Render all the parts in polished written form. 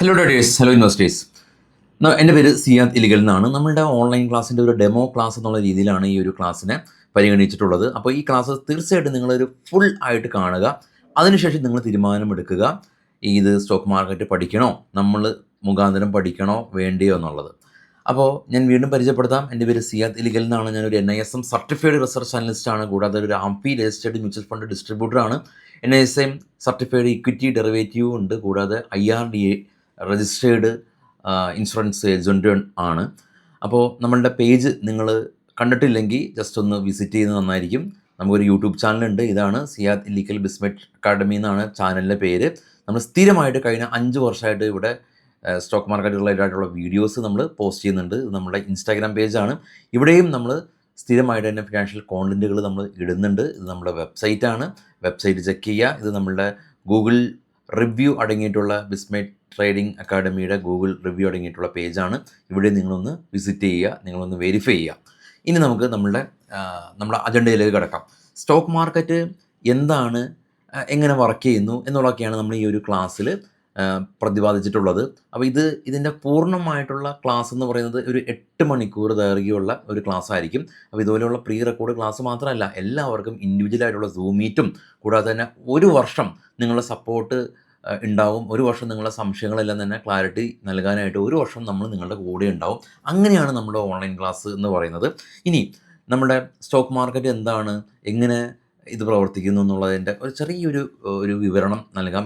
Hello ഡേഡേഴ്സ്, hello investors. എൻ്റെ പേര് സിയാദ് ഇലിഗൽ എന്നാണ്. നമ്മളുടെ ഓൺലൈൻ ക്ലാസ്സിൻ്റെ ഒരു ഡെമോ ക്ലാസ് എന്നുള്ള രീതിയിലാണ് ഈ ഒരു ക്ലാസ്സിനെ പരിഗണിച്ചിട്ടുള്ളത്. അപ്പോൾ ഈ ക്ലാസ് തീർച്ചയായിട്ടും നിങ്ങളൊരു ഫുൾ ആയിട്ട് കാണുക. അതിനുശേഷം നിങ്ങൾ തീരുമാനമെടുക്കുക, ഇത് സ്റ്റോക്ക് മാർക്കറ്റ് പഠിക്കണോ, നമ്മൾ മുഖാന്തരം പഠിക്കണോ വേണ്ടിയോ എന്നുള്ളത്. അപ്പോൾ ഞാൻ വീണ്ടും പരിചയപ്പെടുത്താം. എൻ്റെ പേര് സിയാദ് ഇലിഗൽ എന്നാണ്. ഞാനൊരു NISM സർട്ടിഫൈഡ് റിസർച്ച് അനലിസ്റ്റാണ്. കൂടാതെ ഒരു ആംപി രജിസ്റ്റേർഡ് മ്യൂച്വൽ ഫണ്ട് ഡിസ്ട്രിബ്യൂട്ടറാണ്. NISM സർട്ടിഫൈഡ് ഇക്വിറ്റി ഡെറിവേറ്റീവ് ഉണ്ട്. കൂടാതെ IRDA രജിസ്റ്റേർഡ് ഇൻഷുറൻസ് ഏജൻറ് ആണ്. അപ്പോൾ നമ്മളുടെ പേജ് നിങ്ങൾ കണ്ടിട്ടില്ലെങ്കിൽ ജസ്റ്റ് ഒന്ന് വിസിറ്റ് ചെയ്യുന്നത് നന്നായിരിക്കും. നമുക്കൊരു യൂട്യൂബ് ചാനലുണ്ട്. ഇതാണ് സിയാദ് ഇലിഗൽ ബിസ്മെറ്റ് അക്കാഡമി എന്നാണ് ചാനലിൻ്റെ പേര്. നമ്മൾ സ്ഥിരമായിട്ട് കഴിഞ്ഞ 5 വർഷമായിട്ട് ഇവിടെ സ്റ്റോക്ക് മാർക്കറ്റ് റിലേറ്റഡായിട്ടുള്ള വീഡിയോസ് നമ്മൾ പോസ്റ്റ് ചെയ്യുന്നുണ്ട്. ഇത് നമ്മുടെ ഇൻസ്റ്റാഗ്രാം പേജാണ്. ഇവിടെയും നമ്മൾ സ്ഥിരമായിട്ട് തന്നെ ഫിനാൻഷ്യൽ കോണ്ടൻറ്റുകൾ നമ്മൾ ഇടുന്നുണ്ട്. ഇത് നമ്മുടെ വെബ്സൈറ്റാണ്. വെബ്സൈറ്റ് ചെക്ക് ചെയ്യുക. ഇത് നമ്മളുടെ ഗൂഗിൾ റിവ്യൂ അടങ്ങിയിട്ടുള്ള ബിസ്മെറ്റ് ട്രേഡിംഗ് അക്കാഡമിയുടെ ഗൂഗിൾ റിവ്യൂ അടങ്ങിയിട്ടുള്ള പേജാണ്. ഇവിടെ നിങ്ങളൊന്ന് വിസിറ്റ് ചെയ്യുക, നിങ്ങളൊന്ന് വെരിഫൈ ചെയ്യുക. ഇനി നമുക്ക് നമ്മുടെ അജണ്ടയിലേക്ക് കിടക്കാം. സ്റ്റോക്ക് മാർക്കറ്റ് എന്താണ്, എങ്ങനെ വർക്ക് ചെയ്യുന്നു എന്നുള്ളതൊക്കെയാണ് നമ്മൾ ഈ ഒരു ക്ലാസ്സിൽ പ്രതിപാദിച്ചിട്ടുള്ളത്. അപ്പോൾ ഇതിൻ്റെ പൂർണ്ണമായിട്ടുള്ള ക്ലാസ് എന്ന് പറയുന്നത് ഒരു 8 മണിക്കൂർ ദൈർഘ്യമുള്ള ഒരു ക്ലാസ് ആയിരിക്കും. അപ്പോൾ ഇതുപോലെയുള്ള പ്രീ റെക്കോർഡ് ക്ലാസ് മാത്രമല്ല, എല്ലാവർക്കും ഇൻഡിവിജ്വലായിട്ടുള്ള സൂം മീറ്റും, കൂടാതെ തന്നെ 1 വർഷം നിങ്ങളുടെ സപ്പോർട്ട് ഉണ്ടാവും. 1 വർഷം നിങ്ങളുടെ സംശയങ്ങളെല്ലാം തന്നെ ക്ലാരിറ്റി നൽകാനായിട്ട് 1 വർഷം നമ്മൾ നിങ്ങളുടെ കൂടെ ഉണ്ടാവും. അങ്ങനെയാണ് നമ്മുടെ ഓൺലൈൻ ക്ലാസ് എന്ന് പറയുന്നത്. ഇനി നമ്മുടെ സ്റ്റോക്ക് മാർക്കറ്റ് എന്താണ്, എങ്ങനെ ഇത് പ്രവർത്തിക്കുന്നു എന്നുള്ളതിൻ്റെ ഒരു ചെറിയൊരു വിവരണം നൽകാം.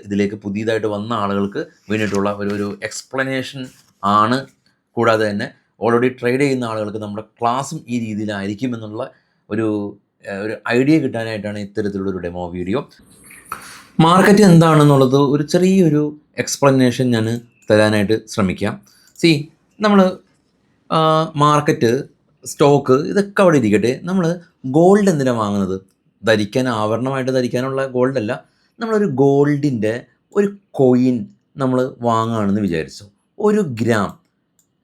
ഇതിലേക്ക് പുതിയതായിട്ട് വന്ന ആളുകൾക്ക് വേണ്ടിയിട്ടുള്ള ഒരു എക്സ്പ്ലനേഷൻ ആണ്. കൂടാതെ തന്നെ ഓൾറെഡി ട്രേഡ് ചെയ്യുന്ന ആളുകൾക്ക് നമ്മുടെ ക്ലാസ്സും ഈ രീതിയിലായിരിക്കും എന്നുള്ള ഒരു ഐഡിയ കിട്ടാനായിട്ടാണ് ഇത്തരത്തിലുള്ളൊരു ഡെമോ വീഡിയോ. മാർക്കറ്റ് എന്താണെന്നുള്ളത് ഒരു ചെറിയൊരു എക്സ്പ്ലനേഷൻ ഞാൻ തരാനായിട്ട് ശ്രമിക്കാം. നമ്മൾ മാർക്കറ്റ്, സ്റ്റോക്ക് ഇതൊക്കെ അവിടെ ഇരിക്കട്ടെ. നമ്മൾ ഗോൾഡ് എന്തിനാണ് വാങ്ങുന്നത്? ആഭരണമായിട്ട് ധരിക്കാനുള്ള ഗോൾഡല്ല. നമ്മളൊരു ഗോൾഡിൻ്റെ ഒരു കോയിൻ നമ്മൾ വാങ്ങുകയാണെന്ന് വിചാരിച്ചു. 1 ഗ്രാം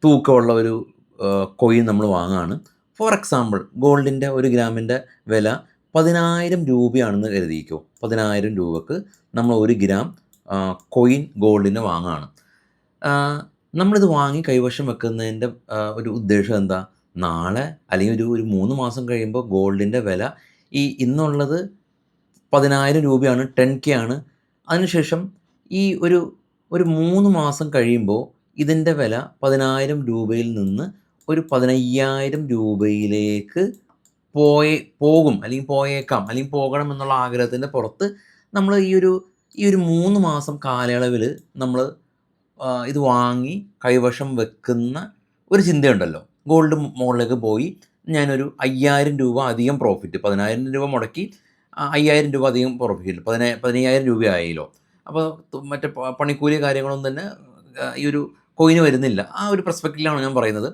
തൂക്കമുള്ള ഒരു കോയിൻ നമ്മൾ വാങ്ങുകയാണ്. ഫോർ എക്സാമ്പിൾ, ഗോൾഡിൻ്റെ 1 ഗ്രാമിൻ്റെ വില 10,000 രൂപയാണെന്ന് കരുതിയിരിക്കുമോ. 10,000 രൂപക്ക് നമ്മൾ 1 ഗ്രാം കോയിൻ ഗോൾഡിന് വാങ്ങുകയാണ്. നമ്മളിത് വാങ്ങി കൈവശം വെക്കുന്നതിൻ്റെ ഒരു ഉദ്ദേശം എന്താ? നാളെ അല്ലെങ്കിൽ ഒരു 3 മാസം കഴിയുമ്പോൾ ഗോൾഡിൻ്റെ വില ഇന്നുള്ളത് 10,000 രൂപയാണ്, 10K ആണ്. അതിനുശേഷം ഒരു 3 മാസം കഴിയുമ്പോൾ ഇതിൻ്റെ വില 10,000 രൂപയിൽ നിന്ന് ഒരു 15,000 രൂപയിലേക്ക് പോകും, അല്ലെങ്കിൽ പോയേക്കാം, അല്ലെങ്കിൽ പോകണം എന്നുള്ള ആഗ്രഹത്തിൻ്റെ പുറത്ത് നമ്മൾ ഈ ഒരു 3 മാസം കാലയളവിൽ നമ്മൾ ഇത് വാങ്ങി കൈവശം വെക്കുന്ന ഒരു ചിന്തയുണ്ടല്ലോ. ഗോൾഡ് മുകളിലേക്ക് പോയി ഞാനൊരു 5,000 രൂപ അധികം പ്രോഫിറ്റ്, 10,000 രൂപ മുടക്കി 5,000 രൂപ അധികം പ്രോഫിറ്റ്, 15,000 രൂപ ആയല്ലോ. അപ്പോൾ മറ്റേ പണിക്കൂലി കാര്യങ്ങളൊന്നും തന്നെ ഈ ഒരു കോയിന് വരുന്നില്ല. ആ ഒരു പെർസ്പെക്റ്റീവിലാണ് ഞാൻ പറയുന്നത്.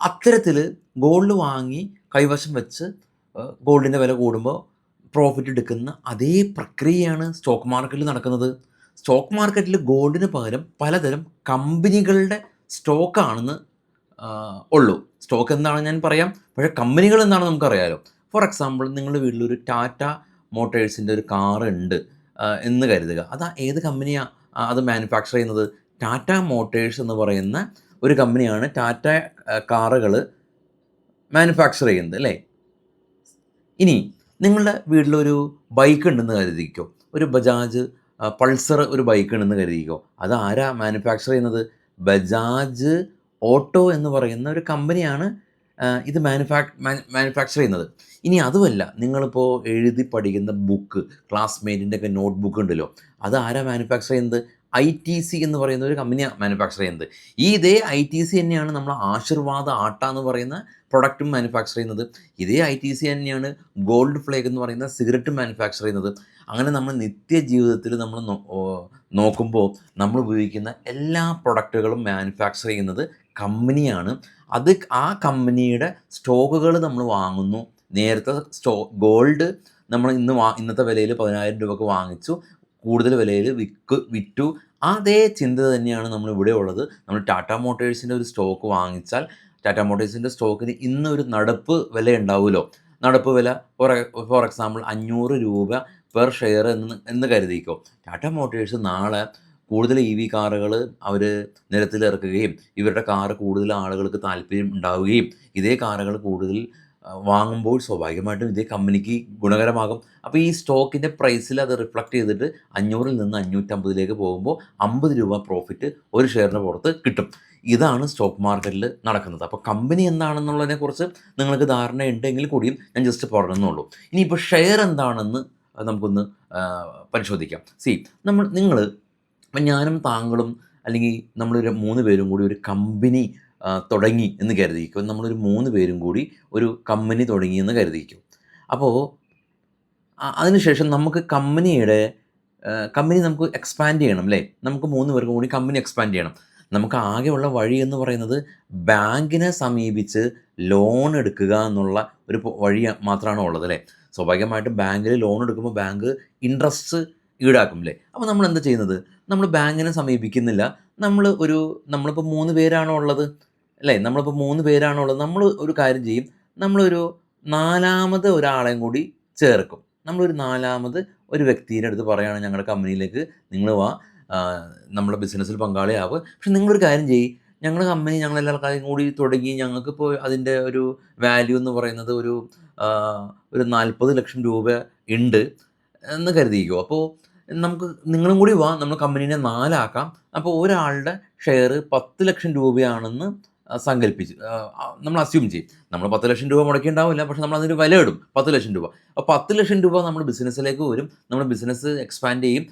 അത്തരത്തിൽ ഗോൾഡ് വാങ്ങി കൈവശം വെച്ച് ഗോൾഡിൻ്റെ വില കൂടുമ്പോൾ പ്രോഫിറ്റ് എടുക്കുന്ന അതേ പ്രക്രിയയാണ് സ്റ്റോക്ക് മാർക്കറ്റിൽ നടക്കുന്നത്. സ്റ്റോക്ക് മാർക്കറ്റിൽ ഗോൾഡിന് പകരം പലതരം കമ്പനികളുടെ സ്റ്റോക്കാണെന്ന് ഉള്ളൂ. സ്റ്റോക്ക് എന്താണെന്ന് ഞാൻ പറയാം, പക്ഷേ കമ്പനികൾ എന്താണെന്ന് നമുക്കറിയാമല്ലോ. ഫോർ എക്സാമ്പിൾ, നിങ്ങളുടെ വീട്ടിലൊരു ടാറ്റ മോട്ടേഴ്സിൻ്റെ ഒരു കാറ് ഉണ്ട് എന്ന് കരുതുക. അത് ഏത് കമ്പനിയാണ് അത് മാനുഫാക്ചർ ചെയ്യുന്നത്? ടാറ്റ മോട്ടേഴ്സ് എന്ന് പറയുന്ന ഒരു കമ്പനിയാണ് ടാറ്റ കാറുകൾ മാനുഫാക്ചർ ചെയ്യുന്നത്, അല്ലേ? ഇനി നിങ്ങളുടെ വീട്ടിലൊരു ബൈക്ക് ഉണ്ടെന്ന് കരുതിക്കോ, ഒരു ബജാജ് പൾസർ ഒരു ബൈക്ക് ഉണ്ടെന്ന് കരുതിക്കോ. അത് ആരാ മാനുഫാക്ചർ ചെയ്യുന്നത്? ബജാജ് ഓട്ടോ എന്ന് പറയുന്ന ഒരു കമ്പനിയാണ് ഇത് മാനുഫാക്ചർ ചെയ്യുന്നത്. ഇനി അതുമല്ല, നിങ്ങളിപ്പോൾ എഴുതി പഠിക്കുന്ന ബുക്ക്, ക്ലാസ്മേറ്റിൻ്റെ ഒക്കെ നോട്ട് ബുക്ക് ഉണ്ടല്ലോ, അത് ആരാ മാനുഫാക്ചർ ചെയ്യുന്നത്? ITC എന്ന് പറയുന്ന ഒരു കമ്പനിയാണ് മാനുഫാക്ചർ ചെയ്യുന്നത്. ഇതേ ITC തന്നെയാണ് നമ്മൾ ആശീർവാദ് ആട്ട എന്ന് പറയുന്ന പ്രൊഡക്റ്റും മാനുഫാക്ചർ ചെയ്യുന്നത്. ഇതേ ITC തന്നെയാണ് ഗോൾഡ് ഫ്ലേക്ക് എന്ന് പറയുന്ന സിഗരറ്റും മാനുഫാക്ചർ ചെയ്യുന്നത്. അങ്ങനെ നമ്മൾ നിത്യജീവിതത്തിൽ നമ്മൾ നോക്കുമ്പോൾ നമ്മൾ ഉപയോഗിക്കുന്ന എല്ലാ പ്രൊഡക്റ്റുകളും മാനുഫാക്ചർ ചെയ്യുന്നത് കമ്പനിയാണ്. ആ കമ്പനിയുടെ സ്റ്റോക്കുകൾ നമ്മൾ വാങ്ങുന്നു. നേരത്തെ ഗോൾഡ് നമ്മൾ ഇന്നത്തെ വിലയിൽ 10,000 രൂപക്ക് വാങ്ങിച്ചു, കൂടുതൽ വിലയിൽ വിറ്റു. അതേ ചിന്ത തന്നെയാണ് നമ്മൾ ഇവിടെ ഉള്ളത്. നമ്മൾ ടാറ്റ മോട്ടേഴ്സിൻ്റെ ഒരു സ്റ്റോക്ക് വാങ്ങിച്ചാൽ ടാറ്റ മോട്ടേഴ്സിൻ്റെ സ്റ്റോക്കിന് ഇന്നൊരു നടപ്പ് വില ഉണ്ടാവുമല്ലോ. നടപ്പ് വില ഫോർ എക്സാമ്പിൾ 500 രൂപ പെർ ഷെയർ എന്ന് കരുതിക്കോ. ടാറ്റ മോട്ടേഴ്സ് നാളെ കൂടുതൽ EV കാറുകൾ അവർ നിരത്തിലിറക്കുകയും ഇവരുടെ കാറ് കൂടുതൽ ആളുകൾക്ക് താല്പര്യം ഉണ്ടാവുകയും ഇതേ കാറുകൾ കൂടുതൽ വാങ്ങുമ്പോൾ സ്വാഭാവികമായിട്ടും ഇതേ കമ്പനിക്ക് ഗുണകരമാകും. അപ്പോൾ ഈ സ്റ്റോക്കിൻ്റെ പ്രൈസിൽ അത് റിഫ്ലക്റ്റ് ചെയ്തിട്ട് 500-ൽ നിന്ന് 550-ലേക്ക് പോകുമ്പോൾ ₹50 പ്രോഫിറ്റ് ഒരു ഷെയറിന് പുറത്ത് കിട്ടും. ഇതാണ് സ്റ്റോക്ക് മാർക്കറ്റിൽ നടക്കുന്നത്. അപ്പോൾ കമ്പനി എന്താണെന്നുള്ളതിനെക്കുറിച്ച് നിങ്ങൾക്ക് ധാരണ ഉണ്ടെങ്കിൽ കൂടിയും ഞാൻ ജസ്റ്റ് പറഞ്ഞെന്നുള്ളൂ. ഇനിയിപ്പോൾ ഷെയർ എന്താണെന്ന് നമുക്കൊന്ന് പരിശോധിക്കാം. നിങ്ങൾ ഇപ്പം ഞാനും താങ്കളും അല്ലെങ്കിൽ നമ്മളൊരു 3 പേരും കൂടി ഒരു കമ്പനി തുടങ്ങി എന്ന് കരുതിയിരിക്കും. നമ്മളൊരു 3 പേരും കൂടി ഒരു കമ്പനി തുടങ്ങി എന്ന് കരുതിയിരിക്കും. അപ്പോൾ അതിനുശേഷം നമുക്ക് കമ്പനി നമുക്ക് എക്സ്പാൻഡ് ചെയ്യണം അല്ലേ? നമുക്ക് 3 പേർക്കും കൂടി കമ്പനി എക്സ്പാൻഡ് ചെയ്യണം. നമുക്ക് ആകെയുള്ള വഴി എന്ന് പറയുന്നത് ബാങ്കിനെ സമീപിച്ച് ലോൺ എടുക്കുക എന്നുള്ള ഒരു വഴി മാത്രമാണ് ഉള്ളത് അല്ലേ? സ്വാഭാവികമായിട്ടും ബാങ്കിൽ ലോൺ എടുക്കുമ്പോൾ ബാങ്ക് ഇൻട്രസ്റ്റ് ഈടാക്കും അല്ലേ? അപ്പോൾ നമ്മൾ എന്താ ചെയ്യുന്നത്? നമ്മൾ ബാങ്കിനെ സമീപിക്കുന്നില്ല. നമ്മളിപ്പോൾ 3 പേരാണോ ഉള്ളത് അല്ലേ? നമ്മളിപ്പോൾ 3 പേരാണോ ഉള്ളത്. നമ്മൾ ഒരു കാര്യം ചെയ്യും. നമ്മളൊരു 4ാമത് ഒരാളെയും കൂടി ചേർക്കും. നമ്മളൊരു 4ാമത് ഒരു വ്യക്തിയുടെ അടുത്ത് പറയുകയാണ്, ഞങ്ങളുടെ കമ്പനിയിലേക്ക് നിങ്ങൾ വാ, നമ്മുടെ ബിസിനസ്സിൽ പങ്കാളിയാവുക. പക്ഷെ നിങ്ങളൊരു കാര്യം ചെയ്യ്, ഞങ്ങളുടെ കമ്പനി ഞങ്ങളെല്ലാ ആൾക്കാരും കൂടി തുടങ്ങി ഞങ്ങൾക്കിപ്പോൾ അതിൻ്റെ ഒരു വാല്യൂ എന്ന് പറയുന്നത് ഒരു 40 ലക്ഷം രൂപ ഉണ്ട് എന്ന് കരുതിക്കോ. അപ്പോൾ നമുക്ക് നിങ്ങളും കൂടി വാ, നമ്മൾ കമ്പനീനെ 4 ആക്കാം. അപ്പോൾ ഒരാളുടെ ഷെയർ 10 ലക്ഷം രൂപയാണെന്ന് സങ്കല്പിച്ച് നമ്മൾ അസ്യൂം ചെയ്യും. നമ്മൾ 10 ലക്ഷം രൂപ മുടക്കിയിട്ടുണ്ടാവില്ല, പക്ഷെ നമ്മൾ അതിന് വില ഇടും 10 ലക്ഷം രൂപ. അപ്പോൾ 10 ലക്ഷം രൂപ നമ്മുടെ ബിസിനസ്സിലേക്ക് വരും. നമ്മുടെ ബിസിനസ് എക്സ്പാൻഡ് ചെയ്യും.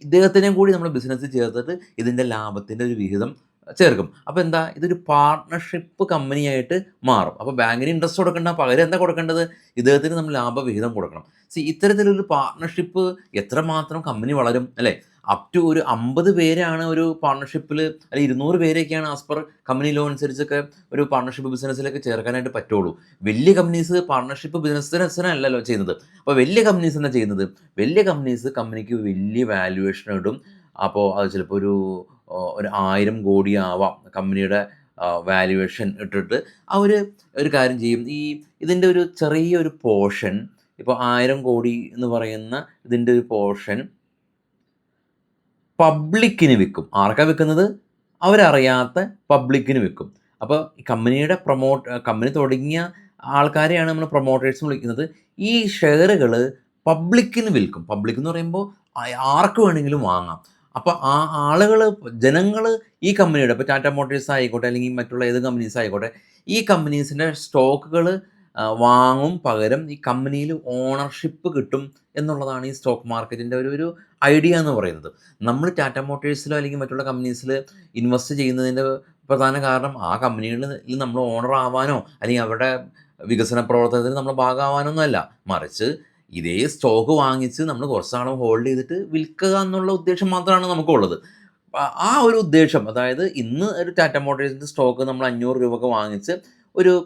ഇദ്ദേഹത്തിനെയും കൂടി നമ്മൾ ബിസിനസ്സിൽ ചേർത്തിട്ട് ഇതിൻ്റെ ലാഭത്തിൻ്റെ ഒരു വിഹിതം ചേർക്കും. അപ്പോൾ എന്താ, ഇതൊരു പാർട്ട്ണർഷിപ്പ് കമ്പനിയായിട്ട് മാറും. അപ്പോൾ ബാങ്കിന് ഇൻട്രസ്റ്റ് കൊടുക്കേണ്ട, പകരം എന്താ കൊടുക്കേണ്ടത്? ഇദ്ദേഹത്തിന് നമ്മൾ ലാഭവിഹിതം കൊടുക്കണം. ഇത്തരത്തിലൊരു പാർട്ട്ണർഷിപ്പ് എത്രമാത്രം കമ്പനി വളരും അല്ലേ? അപ് ടു ഒരു 50 പേരാണ് ഒരു പാർട്ണർഷിപ്പിൽ, അല്ലെങ്കിൽ 200 പേരെയൊക്കെയാണ് ആസ് പെർ കമ്പനി ലോ അനുസരിച്ചൊക്കെ ഒരു പാർട്ണർഷിപ്പ് ബിസിനസ്സിലേക്ക് ചേർക്കാനായിട്ട് പറ്റുള്ളൂ. വലിയ കമ്പനീസ് പാർട്ണർഷിപ്പ് ബിസിനസ്സിനല്ലല്ലോ ചെയ്യുന്നത്. അപ്പോൾ വലിയ കമ്പനീസ് എന്താ ചെയ്യുന്നത്? വലിയ കമ്പനിക്ക് വലിയ വാല്യുവേഷൻ ഇടും. അപ്പോൾ അത് ചിലപ്പോൾ ഒരു 1000 കോടി ആവാം കമ്പനിയുടെ വാല്യുവേഷൻ ഇട്ടിട്ട് അവർ ഒരു കാര്യം ചെയ്യും. ഇതിൻ്റെ ഒരു ചെറിയൊരു പോർഷൻ, ഇപ്പോൾ 1000 കോടി എന്ന് പറയുന്ന ഇതിൻ്റെ ഒരു പോർഷൻ പബ്ലിക്കിന് വിൽക്കും. ആർക്കാണ് വിൽക്കുന്നത്? അവരറിയാത്ത പബ്ലിക്കിന് വിൽക്കും. അപ്പോൾ കമ്പനി തുടങ്ങിയ ആൾക്കാരെയാണ് നമ്മൾ പ്രൊമോട്ടേഴ്സ് വിളിക്കുന്നത്. ഈ ഷെയറുകൾ പബ്ലിക്കിന് വിൽക്കും. പബ്ലിക് എന്ന് പറയുമ്പോൾ ആർക്ക് വേണമെങ്കിലും വാങ്ങാം. അപ്പോൾ ജനങ്ങൾ ഈ കമ്പനിയുടെ, ഇപ്പോൾ ടാറ്റ മോട്ടോഴ്സ് ആയിക്കോട്ടെ അല്ലെങ്കിൽ മറ്റുള്ള ഏത് കമ്പനീസ് ആയിക്കോട്ടെ, ഈ കമ്പനീസിൻ്റെ സ്റ്റോക്കുകൾ വാങ്ങും. പകരം ഈ കമ്പനിയിൽ ഓണർഷിപ്പ് കിട്ടും എന്നുള്ളതാണ് ഈ സ്റ്റോക്ക് മാർക്കറ്റിൻ്റെ ഒരു ഐഡിയ എന്ന് പറയുന്നത്. നമ്മൾ ടാറ്റ മോട്ടോഴ്സിലോ അല്ലെങ്കിൽ മറ്റുള്ള കമ്പനീസിൽ ഇൻവെസ്റ്റ് ചെയ്യുന്നതിൻ്റെ പ്രധാന കാരണം ആ കമ്പനികളിൽ നമ്മൾ ഓണർ ആവാനോ അല്ലെങ്കിൽ അവരുടെ വികസന പ്രവർത്തനത്തിൽ നമ്മൾ ഭാഗമാവാനൊന്നുമല്ല, മറിച്ച് ഇതേ സ്റ്റോക്ക് വാങ്ങിച്ച് നമ്മൾ കുറച്ച് നാളും ഹോൾഡ് ചെയ്തിട്ട് വിൽക്കുക എന്നുള്ള ഉദ്ദേശം മാത്രമാണ് നമുക്കുള്ളത്. ആ ഒരു ഉദ്ദേശം, അതായത് ഇന്ന് ഒരു ടാറ്റ മോട്ടോഴ്സിൻ്റെ സ്റ്റോക്ക് നമ്മൾ 500 രൂപയ്ക്ക് വാങ്ങിച്ച്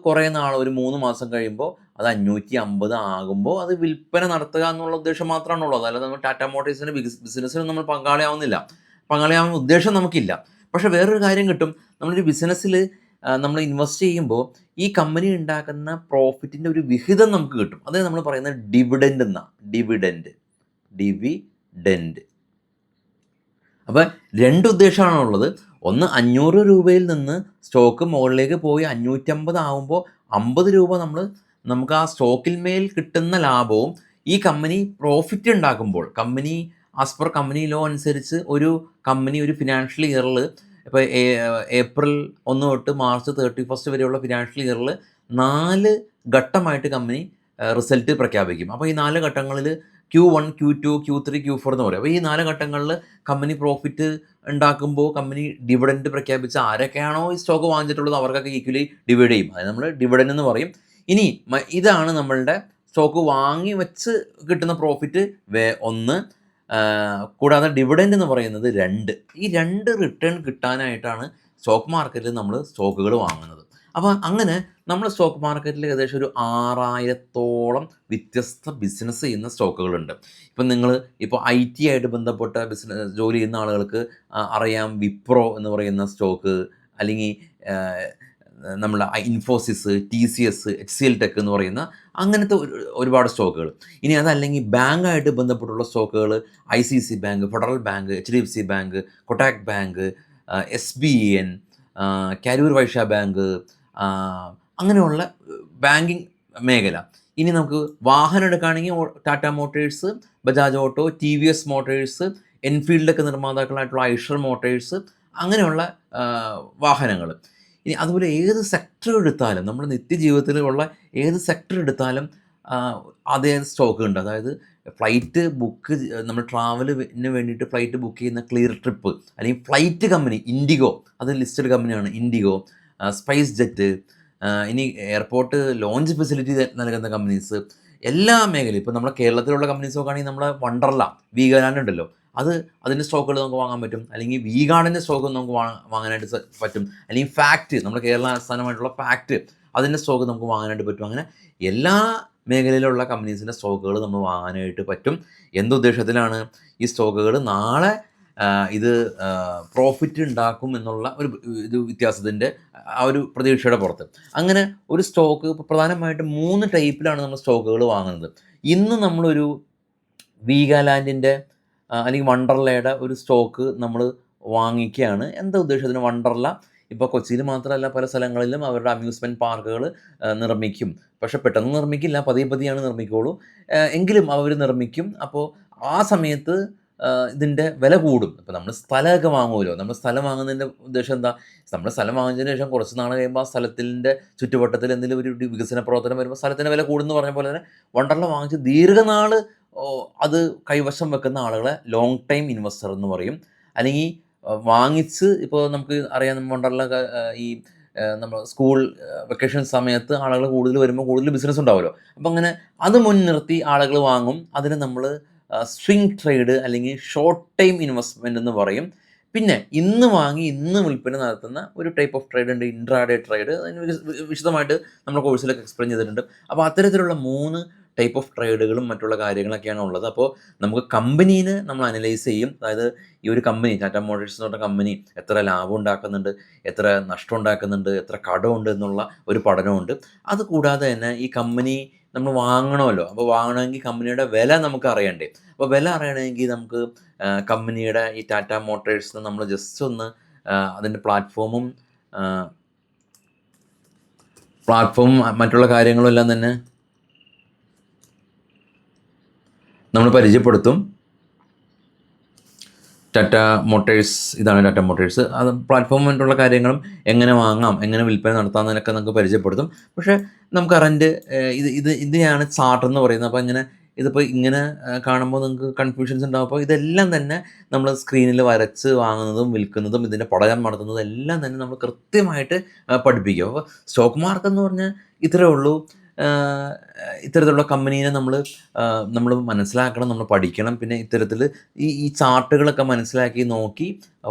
കുറേ നാൾ, ഒരു 3 മാസം കഴിയുമ്പോൾ അത് 550 ആകുമ്പോൾ അത് വിൽപ്പന നടത്തുക എന്നുള്ള ഉദ്ദേശം മാത്രമാണുള്ളത്. അല്ലാതെ നമ്മൾ ടാറ്റ മോട്ടോഴ്സിൻ്റെ ബിസിനസ്സിൽ നമ്മൾ പങ്കാളിയാവുന്ന ഉദ്ദേശം നമുക്കില്ല. പക്ഷേ വേറൊരു കാര്യം കിട്ടും. നമ്മളൊരു ബിസിനസ്സിൽ നമ്മൾ ഇൻവെസ്റ്റ് ചെയ്യുമ്പോൾ ഈ കമ്പനി ഉണ്ടാക്കുന്ന പ്രോഫിറ്റിൻ്റെ ഒരു വിഹിതം നമുക്ക് കിട്ടും. അതേ നമ്മൾ പറയുന്നത് ഡിവിഡൻഡ് എന്നാണ്. ഡിവിഡൻഡ്. അപ്പോൾ 2 ഉദ്ദേശമാണുള്ളത്. ഒന്ന്, 500 രൂപയിൽ നിന്ന് സ്റ്റോക്ക് മുകളിലേക്ക് പോയി 550 ആകുമ്പോൾ 50 രൂപ നമുക്ക് ആ സ്റ്റോക്കിൽ മേൽ കിട്ടുന്ന ലാഭവും, ഈ കമ്പനി പ്രോഫിറ്റ് ഉണ്ടാക്കുമ്പോൾ company as per company law അനുസരിച്ച് ഒരു കമ്പനി ഒരു ഫിനാൻഷ്യൽ ഇയറിൽ, ഇപ്പോൾ ഏപ്രിൽ 1 തൊട്ട് മാർച്ച് 31 വരെയുള്ള ഫിനാൻഷ്യൽ ഇയറിൽ 4 ഘട്ടമായിട്ട് കമ്പനി റിസൾട്ട് പ്രഖ്യാപിക്കും. അപ്പോൾ ഈ 4 ഘട്ടങ്ങളിൽ Q1, Q2, Q3, Q4 എന്ന് പറയും. അപ്പോൾ ഈ 4 ഘട്ടങ്ങളിൽ കമ്പനി പ്രോഫിറ്റ് ഉണ്ടാക്കുമ്പോൾ കമ്പനി ഡിവിഡൻഡ് പ്രഖ്യാപിച്ച ആരൊക്കെയാണോ ഈ സ്റ്റോക്ക് വാങ്ങിച്ചിട്ടുള്ളത് അവർക്കൊക്കെ ഈക്വലി ഡിവൈഡ് ചെയ്യും. അത് നമ്മൾ ഡിവിഡൻഡ് എന്ന് പറയും. ഇനി ഇതാണ് നമ്മളുടെ സ്റ്റോക്ക് വാങ്ങി വെച്ച് കിട്ടുന്ന പ്രോഫിറ്റ് 1. കൂടാതെ ഡിവിഡൻഡ് എന്ന് പറയുന്നത് 2. ഈ 2 റിട്ടേൺ കിട്ടാനായിട്ടാണ് സ്റ്റോക്ക് മാർക്കറ്റിൽ നമ്മൾ സ്റ്റോക്കുകൾ വാങ്ങുന്നത്. അപ്പോൾ അങ്ങനെ നമ്മൾ സ്റ്റോക്ക് മാർക്കറ്റിൽ ഏകദേശം ഒരു 6000-ഓളം വ്യത്യസ്ത ബിസിനസ് ചെയ്യുന്ന സ്റ്റോക്കുകളുണ്ട്. നിങ്ങൾ IT ആയിട്ട് ബന്ധപ്പെട്ട ജോലി ചെയ്യുന്ന ആളുകൾക്ക് അറിയാം, വിപ്രോ എന്ന് പറയുന്ന സ്റ്റോക്ക്, അല്ലെങ്കിൽ നമ്മുടെ ഇൻഫോസിസ്, TCS, HCL ടെക് എന്ന് പറയുന്ന അങ്ങനത്തെ ഒരുപാട് സ്റ്റോക്കുകൾ. ഇനി അതല്ലെങ്കിൽ ബാങ്കായിട്ട് ബന്ധപ്പെട്ടുള്ള സ്റ്റോക്കുകൾ ICICI Bank, Federal Bank, HDFC Bank, Kotak Bank, SBN, Karur Vysya Bank, അങ്ങനെയുള്ള ബാങ്കിങ് മേഖല. ഇനി നമുക്ക് വാഹനം എടുക്കുകയാണെങ്കിൽ Tata Motors, Bajaj Auto, TVS Motors, എൻഫീൽഡൊക്കെ നിർമ്മാതാക്കളായിട്ടുള്ള ഐഷർ മോട്ടേഴ്സ്, അങ്ങനെയുള്ള വാഹനങ്ങൾ. ഇനി അതുപോലെ ഏത് സെക്ടർ എടുത്താലും നമ്മുടെ നിത്യജീവിതത്തിലുള്ള ഏത് സെക്ടർ എടുത്താലും അതേ സ്റ്റോക്ക് ഉണ്ട്. അതായത് ഫ്ലൈറ്റ് ബുക്ക് നമ്മൾ ട്രാവലിന് വേണ്ടിയിട്ട് ഫ്ലൈറ്റ് ബുക്ക് ചെയ്യുന്ന ക്ലിയർ ട്രിപ്പ്, അല്ലെങ്കിൽ ഫ്ലൈറ്റ് കമ്പനി ഇൻഡിഗോ, അത് ലിസ്റ്റഡ് കമ്പനിയാണ് ഇൻഡിഗോ, സ്പൈസ് ജെറ്റ്, ഇനി എയർപോർട്ട് ലോഞ്ച് ഫെസിലിറ്റി നൽകുന്ന കമ്പനീസ്, എല്ലാ മേഖലയും. ഇപ്പോൾ നമ്മുടെ കേരളത്തിലുള്ള കമ്പനീസ് നോക്കുകയാണെങ്കിൽ നമ്മളെ വണ്ടർല, വീഗാലാൻഡ് ഉണ്ടല്ലോ, അതിൻ്റെ സ്റ്റോക്കുകൾ നമുക്ക് വാങ്ങാൻ പറ്റും. അല്ലെങ്കിൽ വീഗാർഡിൻ്റെ സ്റ്റോക്ക് നമുക്ക് വാങ്ങാനായിട്ട് പറ്റും. അല്ലെങ്കിൽ ഫാക്റ്റ്, നമ്മുടെ കേരള ആസ്ഥാനമായിട്ടുള്ള ഫാക്റ്റ്, അതിൻ്റെ സ്റ്റോക്ക് നമുക്ക് വാങ്ങാനായിട്ട് പറ്റും. അങ്ങനെ എല്ലാ മേഖലയിലുള്ള കമ്പനീസിൻ്റെ സ്റ്റോക്കുകൾ നമ്മൾ വാങ്ങാനായിട്ട് പറ്റും. എന്തുദ്ദേശത്തിലാണ്? ഈ സ്റ്റോക്കുകൾ നാളെ ഇത് പ്രോഫിറ്റ് ഉണ്ടാക്കും എന്നുള്ള ഒരു വ്യത്യാസത്തിൻ്റെ ആ ഒരു പ്രതീക്ഷയുടെ പുറത്ത്. അങ്ങനെ ഒരു സ്റ്റോക്ക് ഇപ്പോൾ പ്രധാനമായിട്ടും 3 ടൈപ്പിലാണ് നമ്മൾ സ്റ്റോക്കുകൾ വാങ്ങുന്നത്. ഇന്ന് നമ്മളൊരു വീഗാലാൻഡിൻ്റെ അല്ലെങ്കിൽ വണ്ടർലയുടെ ഒരു സ്റ്റോക്ക് നമ്മൾ വാങ്ങിക്കുകയാണ്. എന്താ ഉദ്ദേശത്തിന്? വണ്ടർല ഇപ്പോൾ കൊച്ചിയിൽ മാത്രമല്ല പല സ്ഥലങ്ങളിലും അവരുടെ അമ്യൂസ്മെൻറ്റ് പാർക്കുകൾ നിർമ്മിക്കും. പക്ഷേ പെട്ടെന്ന് നിർമ്മിക്കില്ല, പതിയെയാണ് നിർമ്മിക്കുകയുള്ളൂ. എങ്കിലും അവർ നിർമ്മിക്കും. അപ്പോൾ ആ സമയത്ത് ഇതിൻ്റെ വില കൂടും. ഇപ്പോൾ നമ്മൾ സ്ഥലമൊക്കെ വാങ്ങുമല്ലോ, നമ്മൾ സ്ഥലം വാങ്ങുന്നതിൻ്റെ ഉദ്ദേശം എന്താ? നമ്മൾ സ്ഥലം വാങ്ങിയതിന് ശേഷം കുറച്ച് നാൾ കഴിയുമ്പോൾ ആ സ്ഥലത്തിൻ്റെ ചുറ്റുവട്ടത്തിൽ എന്തെങ്കിലും ഒരു വികസന പ്രവർത്തനം വരുമ്പോൾ സ്ഥലത്തിൻ്റെ വില കൂടുമെന്ന് പറഞ്ഞ പോലെ തന്നെ വണ്ടർല വാങ്ങിച്ച് ദീർഘനാൾ അത് കൈവശം വെക്കുന്ന ആളുകളെ ലോങ് ടൈം ഇൻവെസ്റ്റർ എന്ന് പറയും. അല്ലെങ്കിൽ വാങ്ങിച്ച് ഇപ്പോൾ നമുക്ക് അറിയാം വണ്ടർല ഈ നമ്മൾ സ്കൂൾ വെക്കേഷൻ സമയത്ത് ആളുകൾ കൂടുതൽ വരുമ്പോൾ കൂടുതൽ ബിസിനസ് ഉണ്ടാവുമല്ലോ. അപ്പോൾ അങ്ങനെ അത് മുൻനിർത്തി ആളുകൾ വാങ്ങും. അതിന് നമ്മൾ സ്വിംഗ് ട്രേഡ് അല്ലെങ്കിൽ ഷോർട്ട് ടൈം ഇൻവെസ്റ്റ്മെൻറ്റ് എന്ന് പറയും. പിന്നെ ഇന്ന് വാങ്ങി ഇന്ന് വിൽപ്പന നടത്തുന്ന ഒരു ടൈപ്പ് ഓഫ് ട്രേഡ് ഉണ്ട്, ഇൻട്രാഡേ ട്രേഡ്. അതിന് വിശദമായിട്ട് നമ്മുടെ കോഴ്സിലൊക്കെ എക്സ്പ്ലെയിൻ ചെയ്തിട്ടുണ്ട്. അപ്പോൾ അത്തരത്തിലുള്ള 3 ടൈപ്പ് ഓഫ് ട്രേഡുകളും മറ്റുള്ള കാര്യങ്ങളൊക്കെയാണ് ഉള്ളത്. അപ്പോൾ നമുക്ക് കമ്പനീനെ നമ്മൾ അനലൈസ് ചെയ്യും. അതായത് ഈ ഒരു കമ്പനി, ടാറ്റ മോട്ടോഴ്സ് എന്ന് പറഞ്ഞ കമ്പനി എത്ര ലാഭം ഉണ്ടാക്കുന്നുണ്ട്, എത്ര നഷ്ടം ഉണ്ടാക്കുന്നുണ്ട്, എത്ര കടമുണ്ട് എന്നുള്ള ഒരു പഠനമുണ്ട്. അതുകൂടാതെ തന്നെ ഈ കമ്പനി നമ്മൾ വാങ്ങണമല്ലോ. അപ്പോൾ വാങ്ങണമെങ്കിൽ കമ്പനിയുടെ വില നമുക്ക് അറിയണ്ടേ. അപ്പോൾ വില അറിയണമെങ്കിൽ നമുക്ക് കമ്പനിയുടെ ഈ ടാറ്റ മോട്ടോഴ്സിന് നമ്മൾ ജസ്റ്റ് ഒന്ന് അതിൻ്റെ പ്ലാറ്റ്ഫോമും മറ്റുള്ള കാര്യങ്ങളും എല്ലാം തന്നെ നമ്മൾ പരിചയപ്പെടുത്തും. ടാറ്റ മോട്ടേഴ്സ്, ഇതാണ് ടാറ്റ മോട്ടേഴ്സ്. അത് പ്ലാറ്റ്ഫോമിലുള്ള കാര്യങ്ങളും എങ്ങനെ വാങ്ങാം, എങ്ങനെ വിൽപ്പന നടത്താമെന്നതിനൊക്കെ നമുക്ക് പരിചയപ്പെടുത്തും. പക്ഷേ നമുക്ക് കറൻറ്റ് ഇതിനെയാണ് ചാർട്ട് എന്ന് പറയുന്നത്. അപ്പോൾ ഇതിപ്പോൾ ഇങ്ങനെ കാണുമ്പോൾ നിങ്ങൾക്ക് കൺഫ്യൂഷൻസ് ഉണ്ടാകും. അപ്പോൾ ഇതെല്ലാം തന്നെ നമ്മൾ സ്ക്രീനിൽ വരച്ച് വാങ്ങുന്നതും വിൽക്കുന്നതും ഇതിൻ്റെ പഠനം നടത്തുന്നതും എല്ലാം തന്നെ നമ്മൾ കൃത്യമായിട്ട് പഠിപ്പിക്കും. അപ്പോൾ സ്റ്റോക്ക് മാർക്കറ്റ് എന്ന് പറഞ്ഞാൽ ഇത്രയേ ഉള്ളൂ. ഇത്തരത്തിലുള്ള കമ്പനീനെ നമ്മൾ മനസ്സിലാക്കണം, നമ്മൾ പഠിക്കണം. പിന്നെ ഇത്തരത്തിൽ ഈ ചാർട്ടുകളൊക്കെ മനസ്സിലാക്കി നോക്കി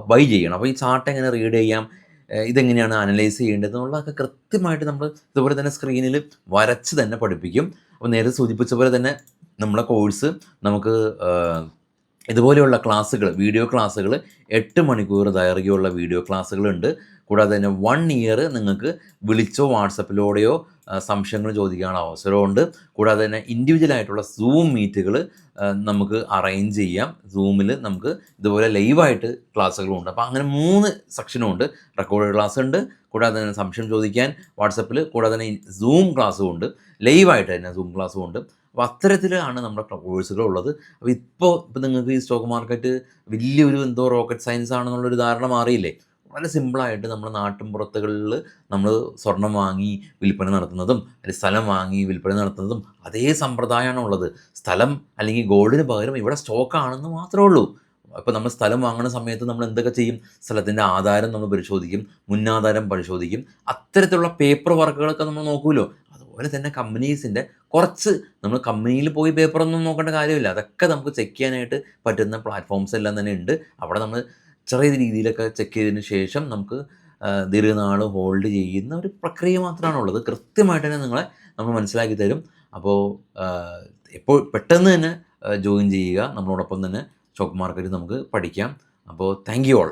ബൈ ചെയ്യണം. അപ്പോൾ ഈ ചാർട്ട് എങ്ങനെ റീഡ് ചെയ്യാം, ഇതെങ്ങനെയാണ് അനലൈസ് ചെയ്യേണ്ടത് എന്നുള്ളതൊക്കെ കൃത്യമായിട്ട് നമ്മൾ ഇതുപോലെ തന്നെ സ്ക്രീനിൽ വരച്ച് തന്നെ പഠിപ്പിക്കും. അപ്പോൾ നേരെ സൂചിപ്പിച്ച പോലെ തന്നെ നമ്മളെ കോഴ്സ് നമുക്ക് ഇതുപോലെയുള്ള ക്ലാസ്സുകൾ, വീഡിയോ ക്ലാസ്സുകൾ 8 മണിക്കൂർ ദൈർഘ്യമുള്ള വീഡിയോ ക്ലാസ്സുകളുണ്ട്. കൂടാതെ തന്നെ 1 ഇയർ നിങ്ങൾക്ക് വിളിച്ചോ വാട്സപ്പിലൂടെയോ സംശയങ്ങൾ ചോദിക്കാനുള്ള അവസരമുണ്ട്. കൂടാതെ തന്നെ ഇൻഡിവിജ്വലായിട്ടുള്ള സൂം മീറ്റുകൾ നമുക്ക് അറേഞ്ച് ചെയ്യാം. സൂമിൽ നമുക്ക് ഇതുപോലെ ലൈവായിട്ട് ക്ലാസ്സുകളുണ്ട്. അപ്പോൾ അങ്ങനെ 3 സെക്ഷനും ഉണ്ട്. റെക്കോർഡ് ക്ലാസ് ഉണ്ട്, കൂടാതെ തന്നെ സംശയം ചോദിക്കാൻ വാട്സപ്പിൽ, കൂടാതെ തന്നെ സൂം ക്ലാസ്സും ഉണ്ട്, ലൈവായിട്ട് തന്നെ സൂം ക്ലാസ്സും ഉണ്ട്. അപ്പോൾ അത്തരത്തിലാണ് നമ്മുടെ കോഴ്സുകളുള്ളത്. അപ്പോൾ ഇപ്പോൾ നിങ്ങൾക്ക് ഈ സ്റ്റോക്ക് മാർക്കറ്റ് വലിയൊരു റോക്കറ്റ് സയൻസ് ആണെന്നുള്ളൊരു ധാരണ മാറിയില്ലേ? വളരെ സിമ്പിളായിട്ട് നമ്മുടെ നാട്ടിൻപുറത്തുകളിൽ നമ്മൾ സ്വർണം വാങ്ങി വിൽപ്പന നടത്തുന്നതും അല്ലെങ്കിൽ സ്ഥലം വാങ്ങി വിൽപ്പന നടത്തുന്നതും അതേ സമ്പ്രദായമാണ് ഉള്ളത്. സ്ഥലം അല്ലെങ്കിൽ ഗോൾഡിന് പകരം ഇവിടെ സ്റ്റോക്കാണെന്ന് മാത്രമേ ഉള്ളൂ. ഇപ്പോൾ നമ്മൾ സ്ഥലം വാങ്ങുന്ന സമയത്ത് നമ്മൾ എന്തൊക്കെ ചെയ്യും? സ്ഥലത്തിൻ്റെ ആധാരം നമ്മൾ പരിശോധിക്കും, മുന്നാധാരം പരിശോധിക്കും, അത്തരത്തിലുള്ള പേപ്പർ വർക്കുകളൊക്കെ നമ്മൾ നോക്കുമല്ലോ. അതുപോലെ തന്നെ കമ്പനീസിൻ്റെ കുറച്ച് നമ്മൾ കമ്പനിയിൽ പോയി പേപ്പറൊന്നും നോക്കേണ്ട കാര്യമില്ല. അതൊക്കെ നമുക്ക് ചെക്ക് ചെയ്യാനായിട്ട് പറ്റുന്ന പ്ലാറ്റ്ഫോംസ് എല്ലാം തന്നെ ഉണ്ട്. അവിടെ നമ്മൾ ചെറിയ രീതിയിലൊക്കെ ചെക്ക് ചെയ്തതിന് ശേഷം നമുക്ക് ദീർഘനാൾ ഹോൾഡ് ചെയ്യുന്ന ഒരു പ്രക്രിയ മാത്രമാണുള്ളത്. കൃത്യമായിട്ട് തന്നെ നമ്മൾ മനസ്സിലാക്കി തരും. അപ്പോൾ എപ്പോൾ പെട്ടെന്ന് തന്നെ ജോയിൻ ചെയ്യുക. നമ്മളോടൊപ്പം തന്നെ സ്റ്റോക്ക് മാർക്കറ്റ് നമുക്ക് പഠിക്കാം. അപ്പോൾ താങ്ക് യു ഓൾ.